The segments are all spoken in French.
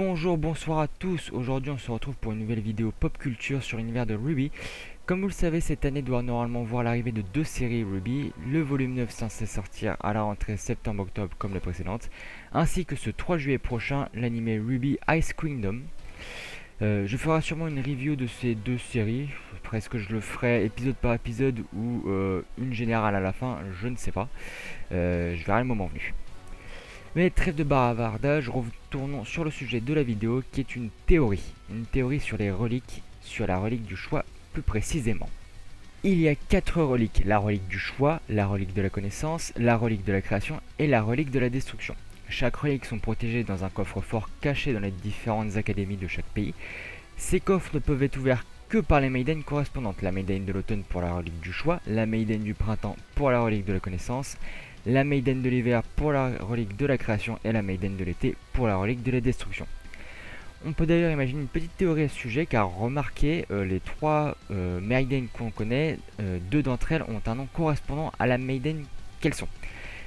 Bonjour, bonsoir à tous. Aujourd'hui, on se retrouve pour une nouvelle vidéo pop culture sur l'univers de Ruby. Comme vous le savez, cette année doit normalement voir l'arrivée de deux séries Ruby. Le volume 9 censé sortir à la rentrée septembre-octobre comme les précédentes, ainsi que ce 3 juillet prochain, l'anime Ruby Ice Kingdom. Je ferai sûrement une review de ces deux séries. Presque je le ferai épisode par épisode ou une générale à la fin, je ne sais pas. Je verrai le moment venu. Mais trêve de bavardage, retournons sur le sujet de la vidéo qui est une théorie sur les reliques, sur la relique du choix plus précisément. Il y a 4 reliques, la relique du choix, la relique de la connaissance, la relique de la création et la relique de la destruction. Chaque relique sont protégées dans un coffre-fort caché dans les différentes académies de chaque pays. Ces coffres ne peuvent être ouverts que par les maidens correspondantes, la maiden de l'automne pour la relique du choix, la maiden du printemps pour la relique de la connaissance, la maiden de l'hiver pour la relique de la création et la maiden de l'été pour la relique de la destruction. On peut d'ailleurs imaginer une petite théorie à ce sujet car remarquez, les 3 maidens qu'on connaît, 2 d'entre elles ont un nom correspondant à la maiden qu'elles sont.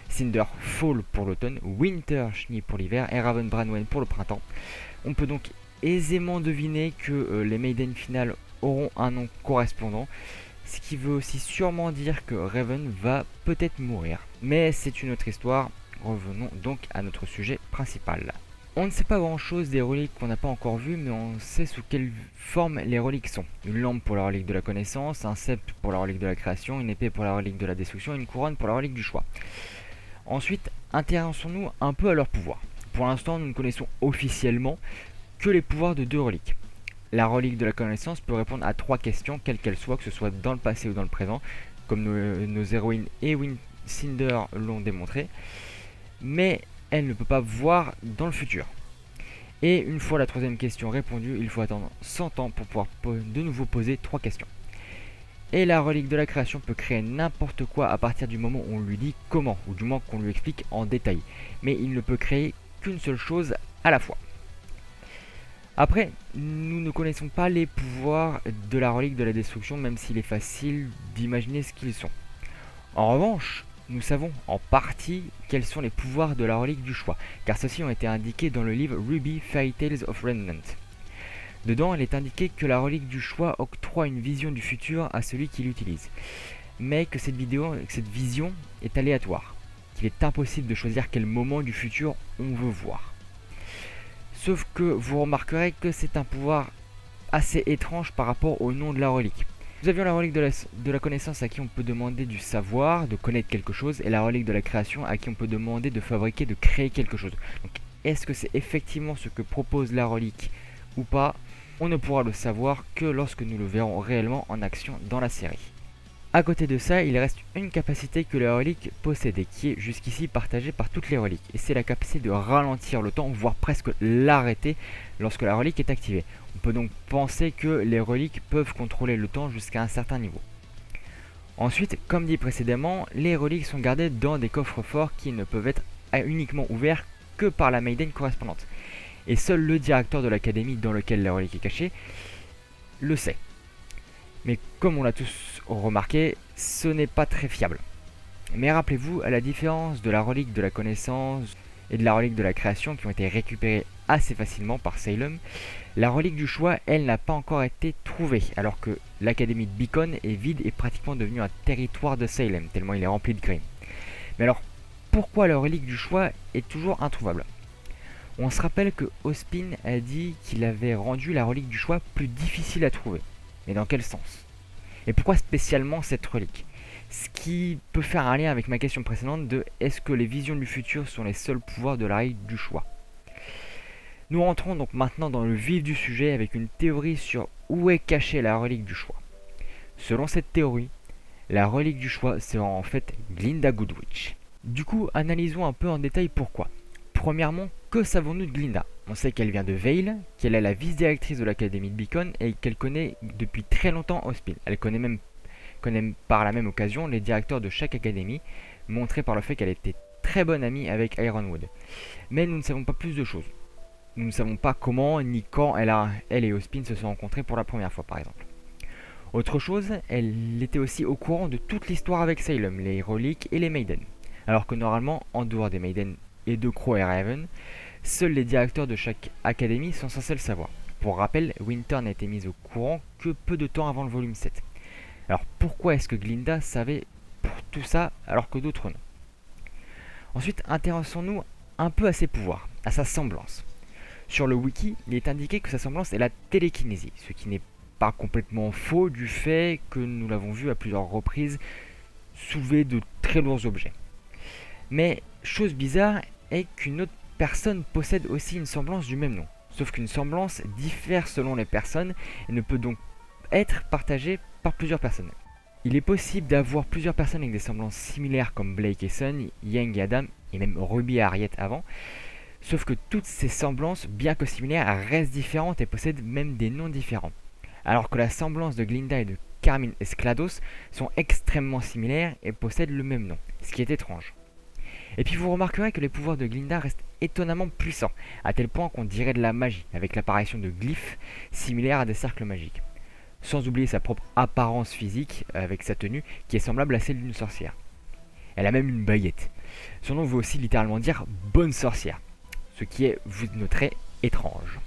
Cinder Fall pour l'automne, Winter Schnee pour l'hiver et Raven Branwen pour le printemps. On peut donc aisément deviner que les maidens finales auront un nom correspondant, ce qui veut aussi sûrement dire que Raven va peut-être mourir. Mais c'est une autre histoire, revenons donc à notre sujet principal. On ne sait pas grand chose des reliques qu'on n'a pas encore vues, mais on sait sous quelle forme les reliques sont. Une lampe pour la relique de la connaissance, un sceptre pour la relique de la création, une épée pour la relique de la destruction et une couronne pour la relique du choix. Ensuite, intéressons-nous un peu à leur pouvoir. Pour l'instant, nous ne connaissons officiellement que les pouvoirs de 2 reliques. La relique de la connaissance peut répondre à 3 questions, quelles qu'elles soient, que ce soit dans le passé ou dans le présent, comme nos héroïnes et Cinder l'ont démontré, mais elle ne peut pas voir dans le futur. Et une fois la 3e question répondue, il faut attendre 100 ans pour pouvoir de nouveau poser 3 questions. Et la relique de la création peut créer n'importe quoi à partir du moment où on lui dit comment, ou du moins qu'on lui explique en détail. Mais il ne peut créer qu'une seule chose à la fois. Après, nous ne connaissons pas les pouvoirs de la relique de la destruction, même s'il est facile d'imaginer ce qu'ils sont. En revanche, nous savons en partie quels sont les pouvoirs de la relique du choix, car ceux-ci ont été indiqués dans le livre Ruby Fairy Tales of Remnant. Dedans, il est indiqué que la relique du choix octroie une vision du futur à celui qui l'utilise, mais que cette vision est aléatoire, qu'il est impossible de choisir quel moment du futur on veut voir. Sauf que vous remarquerez que c'est un pouvoir assez étrange par rapport au nom de la relique. Nous avions la relique de la connaissance à qui on peut demander du savoir, de connaître quelque chose, et la relique de la création à qui on peut demander de fabriquer, de créer quelque chose. Donc est-ce que c'est effectivement ce que propose la relique ou pas? On ne pourra le savoir que lorsque nous le verrons réellement en action dans la série. A côté de ça, il reste une capacité que la relique possède et qui est jusqu'ici partagée par toutes les reliques. Et c'est la capacité de ralentir le temps, voire presque l'arrêter lorsque la relique est activée. On peut donc penser que les reliques peuvent contrôler le temps jusqu'à un certain niveau. Ensuite, comme dit précédemment, les reliques sont gardées dans des coffres forts qui ne peuvent être uniquement ouverts que par la maiden correspondante. Et seul le directeur de l'académie dans lequel la relique est cachée le sait. Mais comme on l'a tous remarqué, ce n'est pas très fiable. Mais rappelez-vous, à la différence de la relique de la connaissance et de la relique de la création qui ont été récupérées assez facilement par Salem, la relique du choix, elle, n'a pas encore été trouvée, alors que l'académie de Beacon est vide et pratiquement devenue un territoire de Salem, tellement il est rempli de crimes. Mais alors, pourquoi la relique du choix est toujours introuvable? On se rappelle que Ozpin a dit qu'il avait rendu la relique du choix plus difficile à trouver. Mais dans quel sens? Et pourquoi spécialement cette relique? Ce qui peut faire un lien avec ma question précédente de est-ce que les visions du futur sont les seuls pouvoirs de la relique du choix? Nous rentrons donc maintenant dans le vif du sujet avec une théorie sur où est cachée la relique du choix. Selon cette théorie, la relique du choix sera en fait Glinda Goodwitch. Du coup, analysons un peu en détail pourquoi. Premièrement, que savons-nous de Glinda? On sait qu'elle vient de Vale, qu'elle est la vice-directrice de l'académie de Beacon et qu'elle connaît depuis très longtemps Ozpin. Elle connaît par la même occasion les directeurs de chaque académie, montré par le fait qu'elle était très bonne amie avec Ironwood. Mais nous ne savons pas plus de choses. Nous ne savons pas comment ni quand elle et Ozpin se sont rencontrés pour la première fois par exemple. Autre chose, elle était aussi au courant de toute l'histoire avec Salem, les reliques et les Maidens. Alors que normalement, en dehors des Maidens et de Crow et Raven, Seuls les directeurs de chaque académie sont censés le savoir. Pour rappel, Winter n'a été mise au courant que peu de temps avant le volume 7. Alors pourquoi est-ce que Glinda savait pour tout ça alors que d'autres non? Ensuite, intéressons-nous un peu à ses pouvoirs, à sa semblance. Sur le wiki, il est indiqué que sa semblance est la télékinésie, ce qui n'est pas complètement faux du fait que nous l'avons vu à plusieurs reprises soulever de très lourds objets. Mais chose bizarre est qu'une autre personne possède aussi une semblance du même nom. Sauf qu'une semblance diffère selon les personnes et ne peut donc être partagée par plusieurs personnes. Il est possible d'avoir plusieurs personnes avec des semblances similaires comme Blake et Sun, Yang et Adam, et même Ruby et Harriet avant, sauf que toutes ces semblances, bien que similaires, restent différentes et possèdent même des noms différents. Alors que la semblance de Glinda et de Carmine Esclados sont extrêmement similaires et possèdent le même nom, ce qui est étrange. Et puis vous remarquerez que les pouvoirs de Glinda restent étonnamment puissants, à tel point qu'on dirait de la magie, avec l'apparition de glyphes similaires à des cercles magiques. Sans oublier sa propre apparence physique, avec sa tenue, qui est semblable à celle d'une sorcière. Elle a même une baguette. Son nom veut aussi littéralement dire « bonne sorcière », ce qui est, vous noterez, étrange.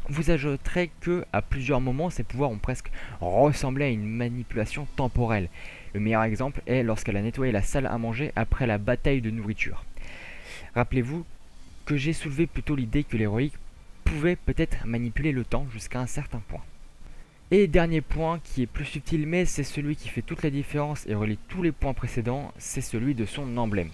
Vous ajouterez que, à plusieurs moments, ses pouvoirs ont presque ressemblé à une manipulation temporelle. Le meilleur exemple est lorsqu'elle a nettoyé la salle à manger après la bataille de nourriture. Rappelez-vous que j'ai soulevé plutôt l'idée que l'héroïque pouvait peut-être manipuler le temps jusqu'à un certain point. Et dernier point qui est plus subtil mais c'est celui qui fait toute la différence et relie tous les points précédents, c'est celui de son emblème.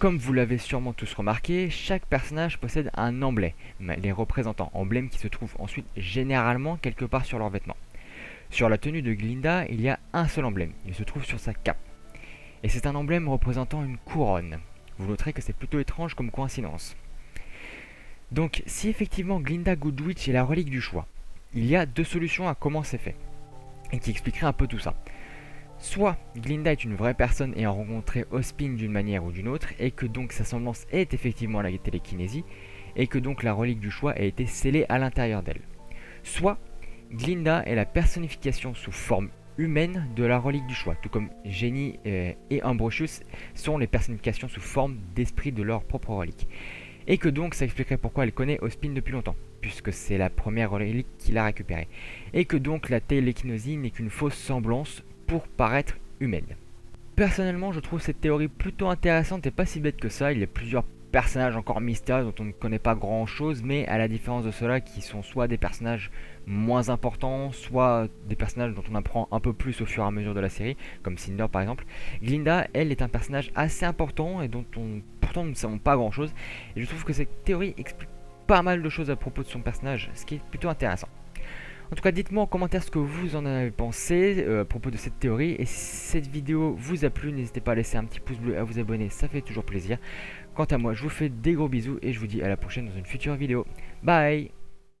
Comme vous l'avez sûrement tous remarqué, chaque personnage possède un emblème, les représentant emblèmes qui se trouvent ensuite généralement quelque part sur leurs vêtements. Sur la tenue de Glinda, il y a un seul emblème, il se trouve sur sa cape. Et c'est un emblème représentant une couronne. Vous noterez que c'est plutôt étrange comme coïncidence. Donc si effectivement Glinda Goodwitch est la relique du choix, il y a deux solutions à comment c'est fait, et qui expliqueraient un peu tout ça. Soit Glinda est une vraie personne ayant rencontré Ozpin d'une manière ou d'une autre, et que donc sa semblance est effectivement la télékinésie, et que donc la relique du choix a été scellée à l'intérieur d'elle. Soit Glinda est la personnification sous forme humaine de la relique du choix, tout comme Jenny et Ambrosius sont les personnifications sous forme d'esprit de leur propre relique. Et que donc ça expliquerait pourquoi elle connaît Ozpin depuis longtemps, puisque c'est la première relique qu'il a récupérée. Et que donc la télékinésie n'est qu'une fausse semblance pour paraître humaine. Personnellement, je trouve cette théorie plutôt intéressante et pas si bête que ça. Il y a plusieurs personnages encore mystérieux dont on ne connaît pas grand chose, mais à la différence de ceux-là qui sont soit des personnages moins importants, soit des personnages dont on apprend un peu plus au fur et à mesure de la série, comme Cinder par exemple. Glinda, elle, est un personnage assez important et dont pourtant nous ne savons pas grand chose. Et je trouve que cette théorie explique pas mal de choses à propos de son personnage, ce qui est plutôt intéressant. En tout cas, dites-moi en commentaire ce que vous en avez pensé à propos de cette théorie. Et si cette vidéo vous a plu, n'hésitez pas à laisser un petit pouce bleu et à vous abonner, ça fait toujours plaisir. Quant à moi, je vous fais des gros bisous et je vous dis à la prochaine dans une future vidéo. Bye!